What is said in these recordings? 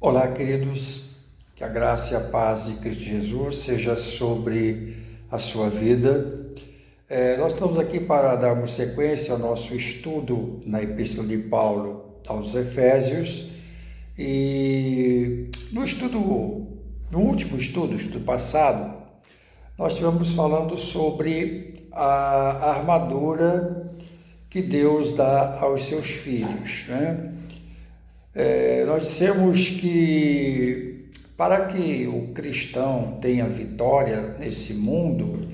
Olá, queridos, que a graça e a paz de Cristo Jesus seja sobre a sua vida. Nós estamos aqui para darmos sequência ao nosso estudo na Epístola de Paulo aos Efésios e no último estudo passado, nós estivemos falando sobre a armadura que Deus dá aos seus filhos, né? Nós dissemos que para que o cristão tenha vitória nesse mundo,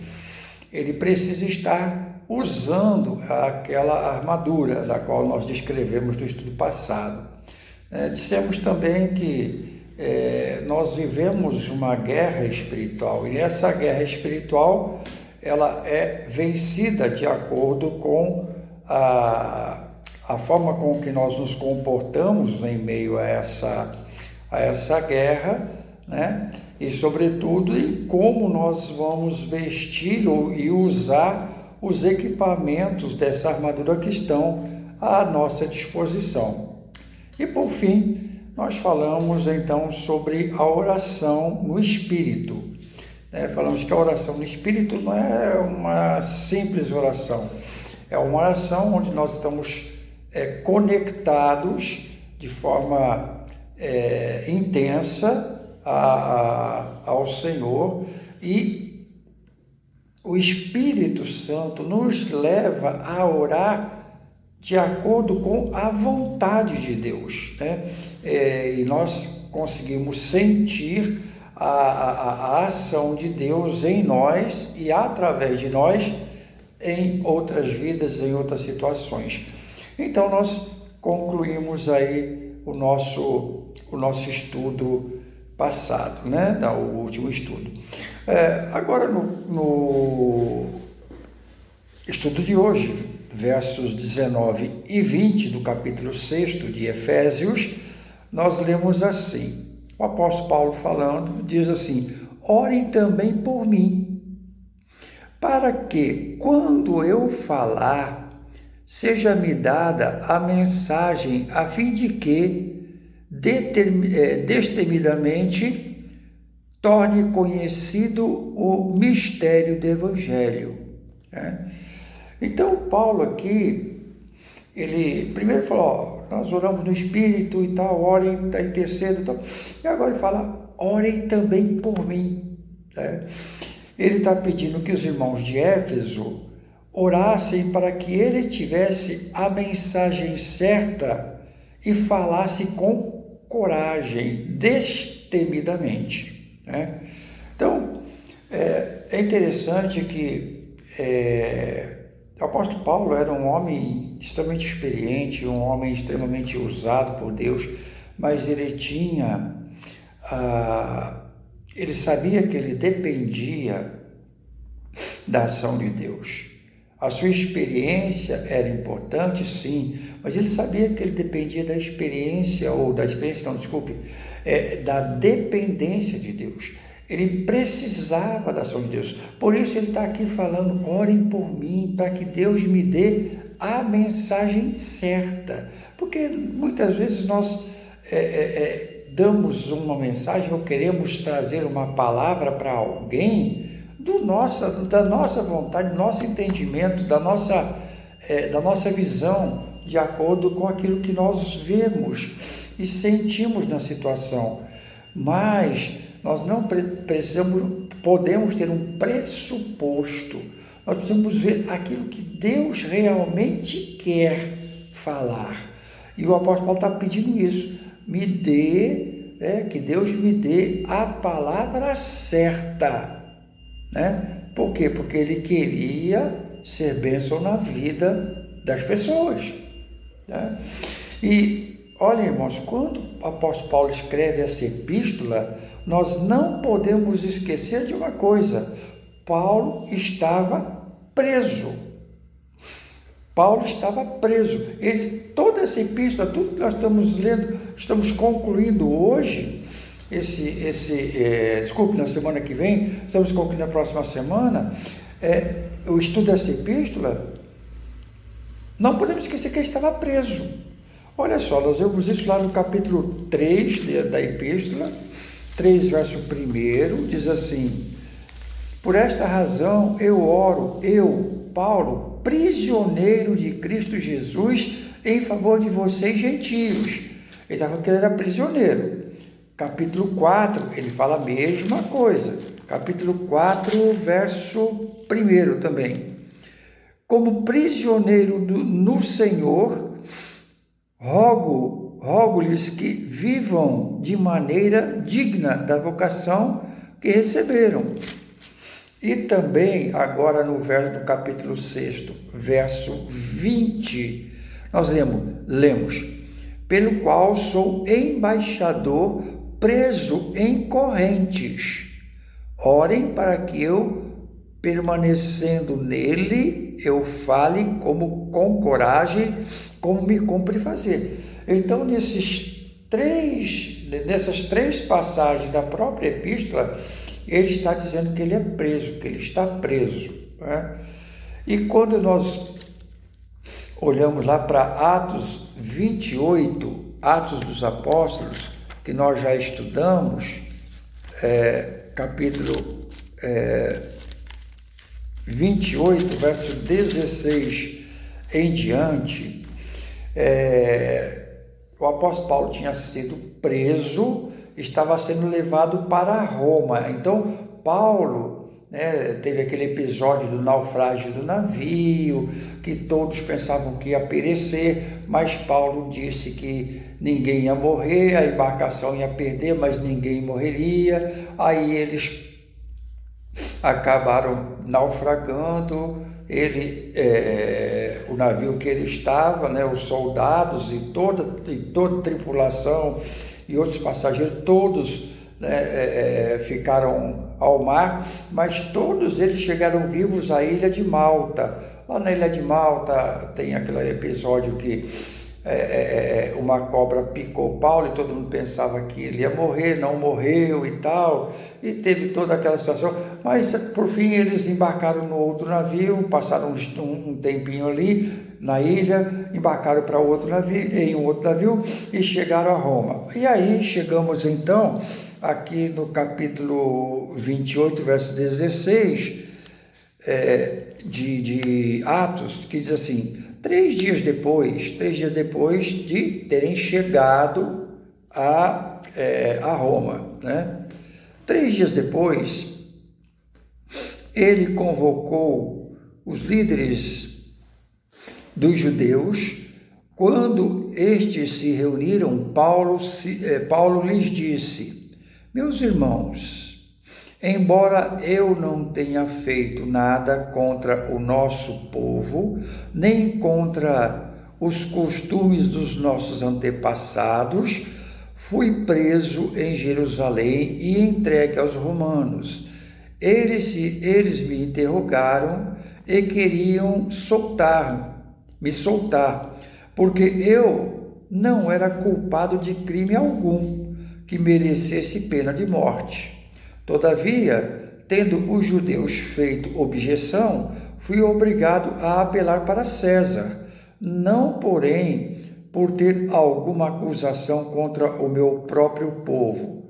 ele precisa estar usando aquela armadura da qual nós descrevemos no estudo passado. Dissemos também que nós vivemos uma guerra espiritual, e essa guerra espiritual ela é vencida de acordo com a forma com que nós nos comportamos em meio a essa guerra, né? E sobretudo em como nós vamos vestir e usar os equipamentos dessa armadura que estão à nossa disposição. E por fim, nós falamos então sobre a oração no Espírito. Falamos que a oração no Espírito não é uma simples oração, é uma oração onde nós estamos conectados de forma intensa ao Senhor, e o Espírito Santo nos leva a orar de acordo com a vontade de Deus, né? E nós conseguimos sentir a ação de Deus em nós e através de nós em outras vidas, em outras situações. Então nós concluímos aí o nosso estudo passado, né? O último estudo. Agora no estudo de hoje, versos 19 e 20 do capítulo 6 de Efésios, nós lemos assim, o apóstolo Paulo falando, diz assim: orem também por mim, para que, quando eu falar, seja-me dada a mensagem a fim de que, destemidamente, torne conhecido o mistério do Evangelho. Então, Paulo aqui, ele primeiro falou, nós oramos no Espírito e tal, orem, intercedam e tal, e agora ele fala, orem também por mim. Ele está pedindo que os irmãos de Éfeso orassem para que ele tivesse a mensagem certa e falasse com coragem, destemidamente. Então, é interessante que o apóstolo Paulo era um homem extremamente experiente, um homem extremamente usado por Deus, mas ele sabia que ele dependia da ação de Deus. A sua experiência era importante, sim, mas ele sabia que ele dependia da dependência de Deus. Ele precisava da ação de Deus. Por isso ele está aqui falando, orem por mim, para que Deus me dê a mensagem certa. Porque muitas vezes nós damos uma mensagem ou queremos trazer uma palavra para alguém da nossa vontade, do nosso entendimento, da nossa visão, de acordo com aquilo que nós vemos e sentimos na situação. Mas nós não podemos ter um pressuposto, nós precisamos ver aquilo que Deus realmente quer falar. E o apóstolo Paulo está pedindo isso, que Deus me dê a palavra certa. Por quê? Porque ele queria ser bênção na vida das pessoas. E olha, irmãos, quando o apóstolo Paulo escreve essa epístola, nós não podemos esquecer de uma coisa: Paulo estava preso. Toda essa epístola, tudo que nós estamos lendo, estamos concluindo hoje, na semana que vem, estamos concluindo na próxima semana, o estudo dessa epístola, não podemos esquecer que ele estava preso. Olha só, nós vemos isso lá no capítulo 3 da epístola, 3, verso 1, diz assim: por esta razão eu oro, eu, Paulo, prisioneiro de Cristo Jesus, em favor de vocês gentios. Ele estava falando que ele era prisioneiro. Capítulo 4, ele fala a mesma coisa. Capítulo 4, verso 1 também. Como prisioneiro no Senhor, rogo-lhes que vivam de maneira digna da vocação que receberam. E também, agora no verso do capítulo 6, verso 20, nós lemos, pelo qual sou embaixador preso em correntes. Orem para que eu, permanecendo nele, eu fale com coragem, como me cumpre fazer. Então, nessas três passagens da própria epístola, ele está dizendo que ele é preso, que ele está preso, né? E quando nós olhamos lá para Atos 28, Atos dos Apóstolos, que nós já estudamos, capítulo 28, verso 16 em diante, o apóstolo Paulo tinha sido preso, estava sendo levado para Roma. Então, Paulo, teve aquele episódio do naufrágio do navio, que todos pensavam que ia perecer, mas Paulo disse que ninguém ia morrer, a embarcação ia perder, mas ninguém morreria. Aí eles acabaram naufragando, o navio que ele estava, os soldados e toda a tripulação e outros passageiros, todos ficaram ao mar, mas todos eles chegaram vivos à ilha de Malta. Lá na ilha de Malta tem aquele episódio que uma cobra picou Paulo e todo mundo pensava que ele ia morrer, não morreu e tal, e teve toda aquela situação, mas por fim eles embarcaram no outro navio, passaram um tempinho ali na ilha, embarcaram para em um outro navio e chegaram a Roma. E aí chegamos então aqui no capítulo 28, verso 16 de Atos, que diz assim: 3 dias depois de terem chegado a Roma, 3 dias depois, ele convocou os líderes dos judeus. Quando estes se reuniram, Paulo lhes disse: meus irmãos, embora eu não tenha feito nada contra o nosso povo, nem contra os costumes dos nossos antepassados, fui preso em Jerusalém e entregue aos romanos. Eles me interrogaram e queriam me soltar, porque eu não era culpado de crime algum que merecesse pena de morte. Todavia, tendo os judeus feito objeção, fui obrigado a apelar para César, não, porém, por ter alguma acusação contra o meu próprio povo.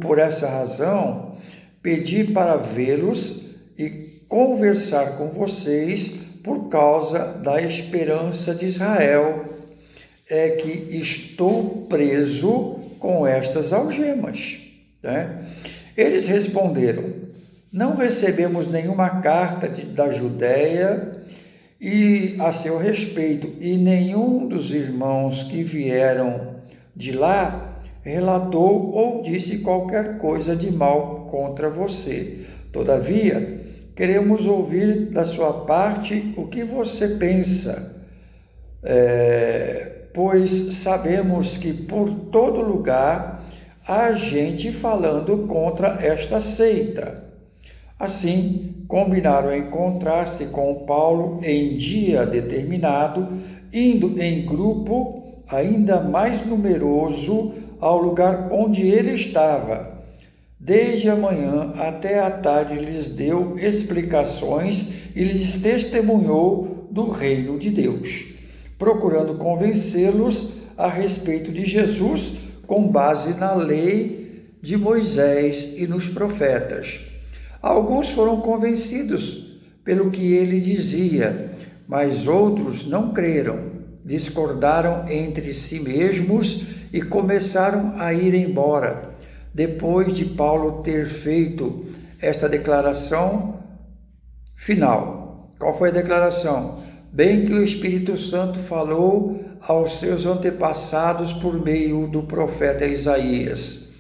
Por essa razão, pedi para vê-los e conversar com vocês por causa da esperança de Israel. É que estou preso com estas algemas. Eles responderam: não recebemos nenhuma carta da Judéia e a seu respeito, e nenhum dos irmãos que vieram de lá relatou ou disse qualquer coisa de mal contra você. Todavia, queremos ouvir da sua parte o que você pensa, pois sabemos que por todo lugar há gente falando contra esta seita. Assim, combinaram encontrar-se com Paulo em dia determinado, indo em grupo ainda mais numeroso ao lugar onde ele estava. Desde a manhã até a tarde lhes deu explicações e lhes testemunhou do reino de Deus. procurando convencê-los a respeito de Jesus com base na lei de Moisés e nos profetas. Alguns foram convencidos pelo que ele dizia, mas outros não creram, discordaram entre si mesmos e começaram a ir embora. Depois de Paulo ter feito esta declaração final. Qual foi a declaração? Bem que o Espírito Santo falou aos seus antepassados por meio do profeta Isaías.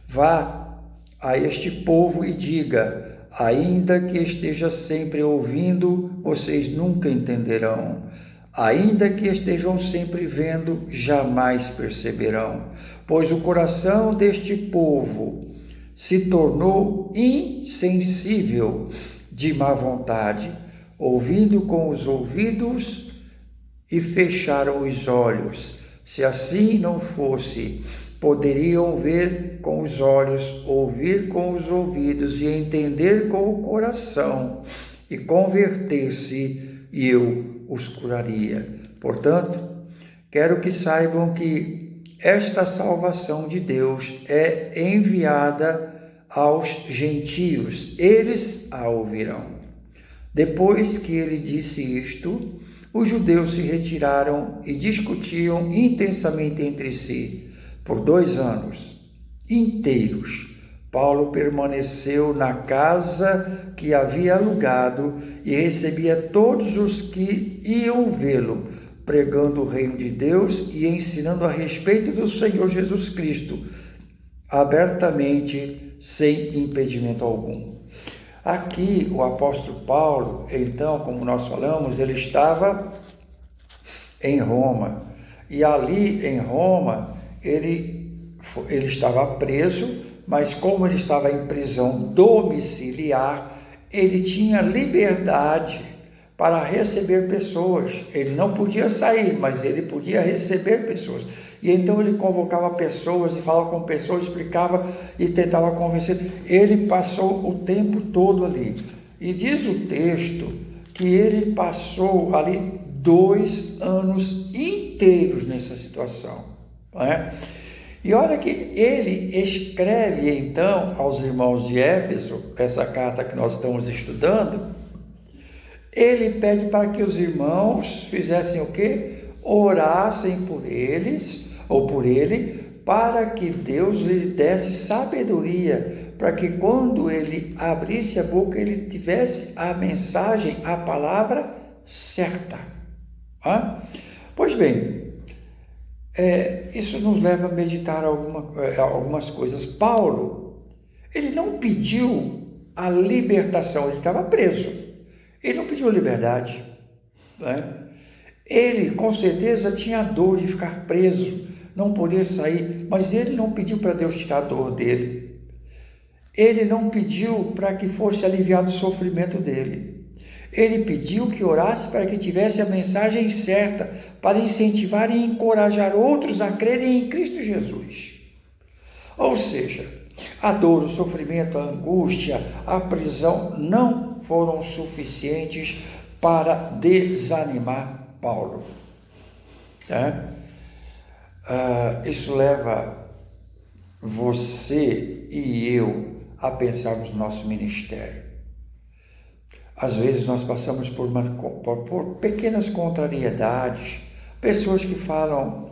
Vá a este povo e diga: ainda que esteja sempre ouvindo, vocês nunca entenderão. Ainda que estejam sempre vendo, jamais perceberão. Pois o coração deste povo se tornou insensível de má vontade, ouvindo com os ouvidos e fecharam os olhos. Se assim não fosse, poderiam ver com os olhos, ouvir com os ouvidos e entender com o coração e converter-se, e eu os curaria. Portanto, quero que saibam que esta salvação de Deus é enviada aos gentios, eles a ouvirão. Depois que ele disse isto, os judeus se retiraram e discutiam intensamente entre si. Por 2 anos inteiros, Paulo permaneceu na casa que havia alugado e recebia todos os que iam vê-lo, pregando o reino de Deus e ensinando a respeito do Senhor Jesus Cristo, abertamente, sem impedimento algum. Aqui o apóstolo Paulo, então, como nós falamos, ele estava em Roma. E ali em Roma, ele estava preso, mas como ele estava em prisão domiciliar, ele tinha liberdade para receber pessoas. Ele não podia sair, mas ele podia receber pessoas. E então ele convocava pessoas e falava com pessoas, explicava e tentava convencer. Ele passou o tempo todo ali. E diz o texto que ele passou ali 2 anos inteiros nessa situação. Não é? E olha que ele escreve então aos irmãos de Éfeso, essa carta que nós estamos estudando, ele pede para que os irmãos fizessem o quê? Orassem por eles, ou por ele, para que Deus lhe desse sabedoria, para que quando ele abrisse a boca, ele tivesse a mensagem, a palavra certa. Pois bem, isso nos leva a meditar algumas coisas. Paulo, ele não pediu a libertação, ele estava preso. Ele não pediu liberdade. Né? Ele, com certeza, tinha dor de ficar preso, não poder sair, mas ele não pediu para Deus tirar a dor dele. Ele não pediu para que fosse aliviado o sofrimento dele. Ele pediu que orasse para que tivesse a mensagem certa, para incentivar e encorajar outros a crerem em Cristo Jesus. Ou seja, a dor, o sofrimento, a angústia, a prisão não foram suficientes para desanimar Paulo. Isso leva você e eu a pensarmos no nosso ministério. Às vezes nós passamos por pequenas contrariedades, pessoas que falam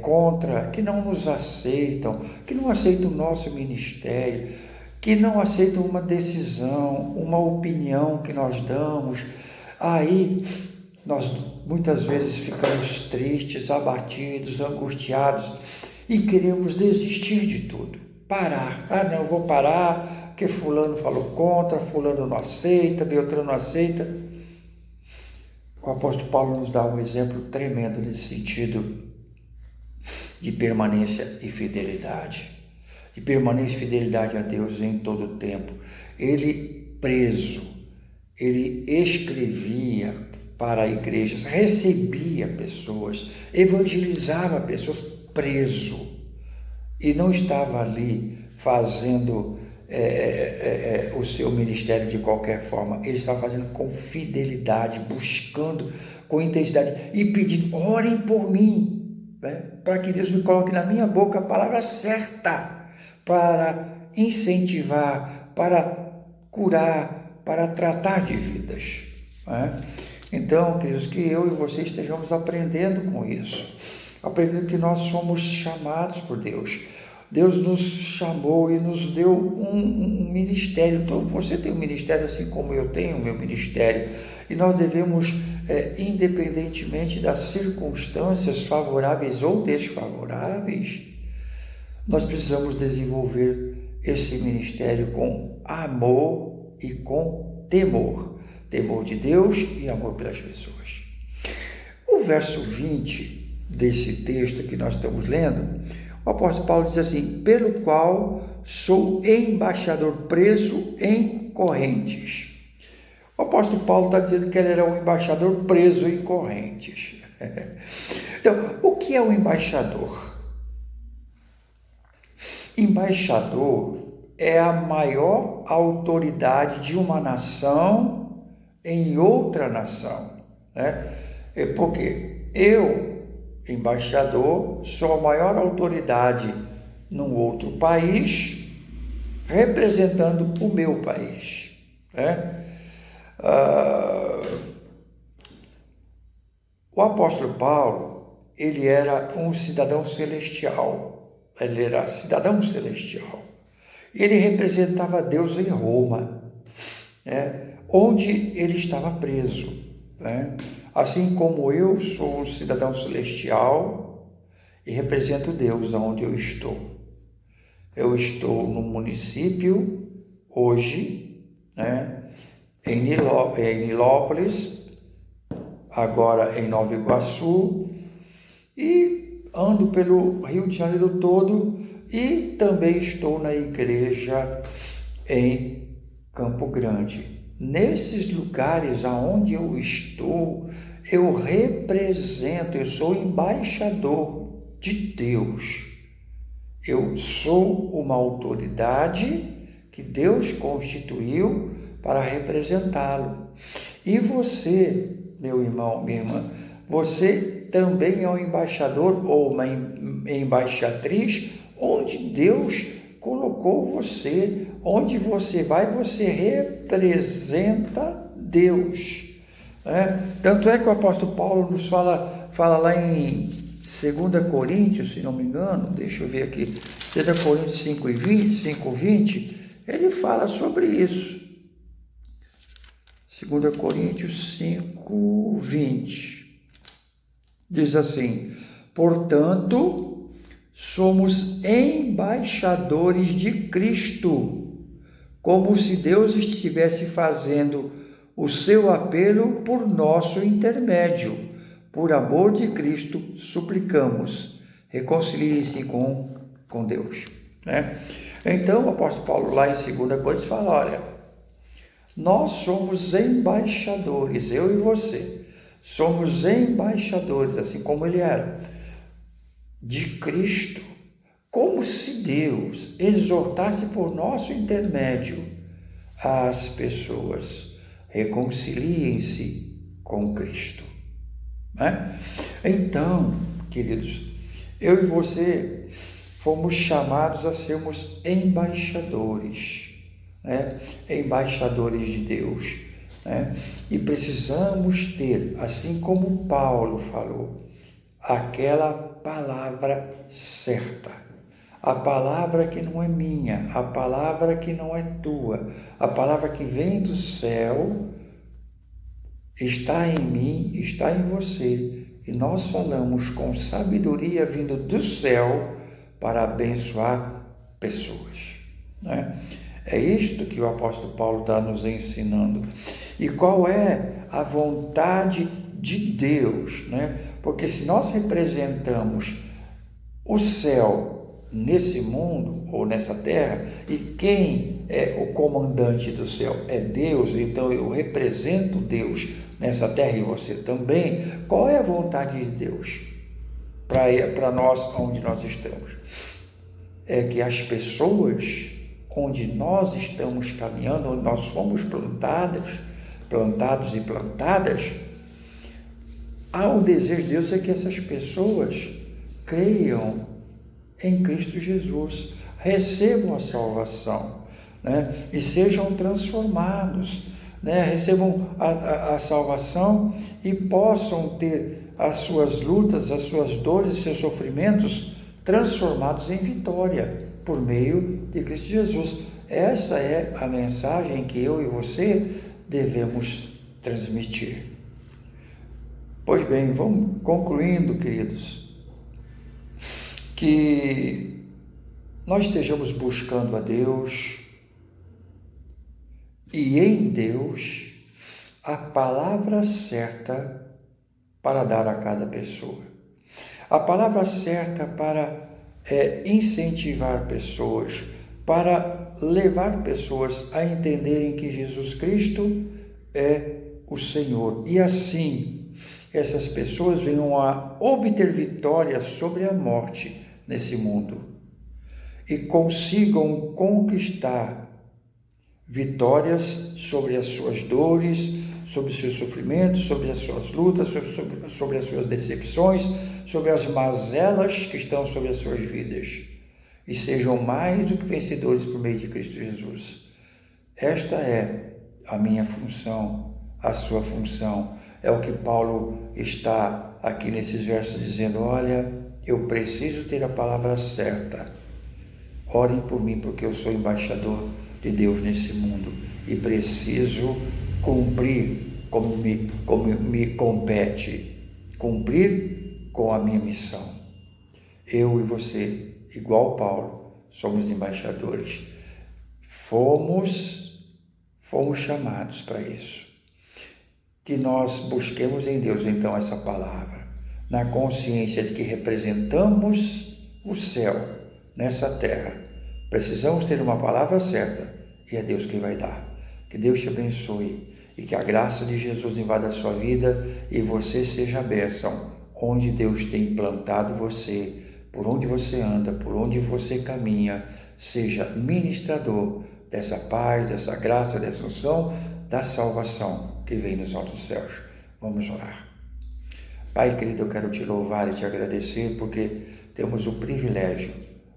contra, que não nos aceitam, que não aceitam o nosso ministério, que não aceitam uma decisão, uma opinião que nós damos. Aí nós muitas vezes ficamos tristes, abatidos, angustiados e queremos desistir de tudo, parar. Não, eu vou parar porque fulano falou contra, fulano não aceita, Beltrano não aceita. O apóstolo Paulo nos dá um exemplo tremendo nesse sentido de permanência e fidelidade. De permanência e fidelidade a Deus em todo o tempo. Ele preso, ele escrevia para igrejas, recebia pessoas, evangelizava pessoas preso. E não estava ali fazendo o seu ministério de qualquer forma. Ele estava fazendo com fidelidade, buscando com intensidade e pedindo, orem por mim, né? Para que Deus me coloque na minha boca a palavra certa para incentivar, para curar, para tratar de vidas, né? Então, queridos, que eu e você estejamos aprendendo com isso, aprendendo que nós somos chamados por Deus. Deus nos chamou e nos deu um ministério. Então, você tem um ministério assim como eu tenho o meu ministério. E nós devemos, independentemente das circunstâncias favoráveis ou desfavoráveis, nós precisamos desenvolver esse ministério com amor e com temor. Temor de Deus e amor pelas pessoas. O verso 20 desse texto que nós estamos lendo, o apóstolo Paulo diz assim, pelo qual sou embaixador preso em correntes. O apóstolo Paulo está dizendo que ele era um embaixador preso em correntes. Então, o que é um embaixador? Embaixador é a maior autoridade de uma nação em outra nação, né? Porque eu, embaixador, sou a maior autoridade num outro país, representando o meu país, né? O apóstolo Paulo, ele era um cidadão celestial, ele era cidadão celestial, ele representava Deus em Roma, né? Onde ele estava preso, né? Assim como eu sou um cidadão celestial e represento Deus onde eu estou. Eu estou no município hoje, né, em Nilópolis, agora em Nova Iguaçu, e ando pelo Rio de Janeiro todo e também estou na igreja em Campo Grande. Nesses lugares aonde eu estou, eu represento, eu sou embaixador de Deus. Eu sou uma autoridade que Deus constituiu para representá-lo. E você, meu irmão, minha irmã, você também é um embaixador ou uma embaixatriz onde Deus colocou você. Onde você vai, você representa Deus, né? Tanto é que o apóstolo Paulo nos fala lá em 2 Coríntios, se não me engano, deixa eu ver aqui, 2 Coríntios 5:20, ele fala sobre isso. 2 Coríntios 5:20, diz assim, portanto, somos embaixadores de Cristo, como se Deus estivesse fazendo o seu apelo por nosso intermédio. Por amor de Cristo, suplicamos, reconcilie-se com Deus, né? Então, o apóstolo Paulo, lá em 2 Coríntios, fala, olha, nós somos embaixadores, eu e você, somos embaixadores, assim como ele era, de Cristo, como se Deus exortasse por nosso intermédio as pessoas, reconciliem-se com Cristo, né? Então, queridos, eu e você fomos chamados a sermos embaixadores, né? Embaixadores de Deus, né? E precisamos ter, assim como Paulo falou, aquela palavra certa, a palavra que não é minha, a palavra que não é tua, a palavra que vem do céu, está em mim, está em você, e nós falamos com sabedoria vindo do céu para abençoar pessoas, né? É isto que o apóstolo Paulo está nos ensinando. E qual é a vontade de Deus, né? Porque se nós representamos o céu nesse mundo ou nessa terra, e quem é o comandante do céu é Deus, então eu represento Deus nessa terra e você também, qual é a vontade de Deus para nós onde nós estamos? É que as pessoas onde nós estamos caminhando, onde nós fomos plantados e plantadas, o desejo de Deus é que essas pessoas creiam em Cristo Jesus, recebam a salvação, né? E sejam transformados, né? Recebam a salvação e possam ter as suas lutas, as suas dores e seus sofrimentos transformados em vitória por meio de Cristo Jesus. Essa é a mensagem que eu e você devemos transmitir. Pois bem, vamos concluindo, queridos, que nós estejamos buscando a Deus e em Deus a palavra certa para dar a cada pessoa. A palavra certa para incentivar pessoas, para levar pessoas a entenderem que Jesus Cristo é o Senhor. E assim, essas pessoas venham a obter vitória sobre a morte nesse mundo e consigam conquistar vitórias sobre as suas dores, sobre os seus sofrimentos, sobre as suas lutas, sobre as suas decepções, sobre as mazelas que estão sobre as suas vidas, e sejam mais do que vencedores por meio de Cristo Jesus. Esta é a minha função, a sua função. É o que Paulo está aqui nesses versos dizendo: olha, eu preciso ter a palavra certa. Orem por mim, porque eu sou embaixador de Deus nesse mundo e preciso cumprir como me compete, cumprir com a minha missão. Eu e você, igual Paulo, somos embaixadores. Fomos chamados para isso. Que nós busquemos em Deus, então, essa palavra, na consciência de que representamos o céu nessa terra. Precisamos ter uma palavra certa e é Deus quem vai dar. Que Deus te abençoe e que a graça de Jesus invada a sua vida e você seja a bênção onde Deus tem plantado você, por onde você anda, por onde você caminha. Seja ministrador dessa paz, dessa graça, dessa unção, da salvação que vem dos altos céus. Vamos orar. Pai querido, eu quero te louvar e te agradecer porque temos o privilégio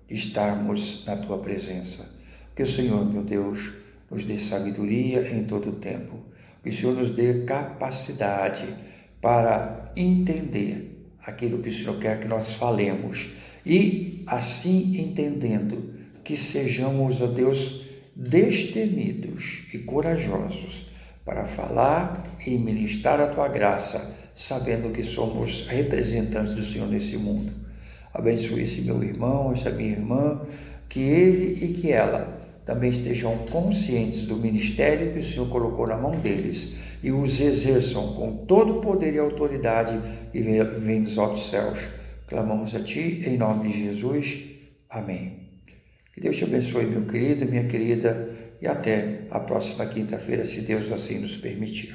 de estarmos na tua presença. Que o Senhor, meu Deus, nos dê sabedoria em todo o tempo. Que o Senhor nos dê capacidade para entender aquilo que o Senhor quer que nós falemos. E assim entendendo, que sejamos, ó Deus, destemidos e corajosos para falar e ministrar a tua graça, sabendo que somos representantes do Senhor nesse mundo. Abençoe esse meu irmão, essa minha irmã, que ele e que ela também estejam conscientes do ministério que o Senhor colocou na mão deles e os exerçam com todo o poder e autoridade que vem dos altos céus. Clamamos a Ti em nome de Jesus. Amém. Que Deus te abençoe, meu querido e minha querida, e até a próxima quinta-feira, se Deus assim nos permitir.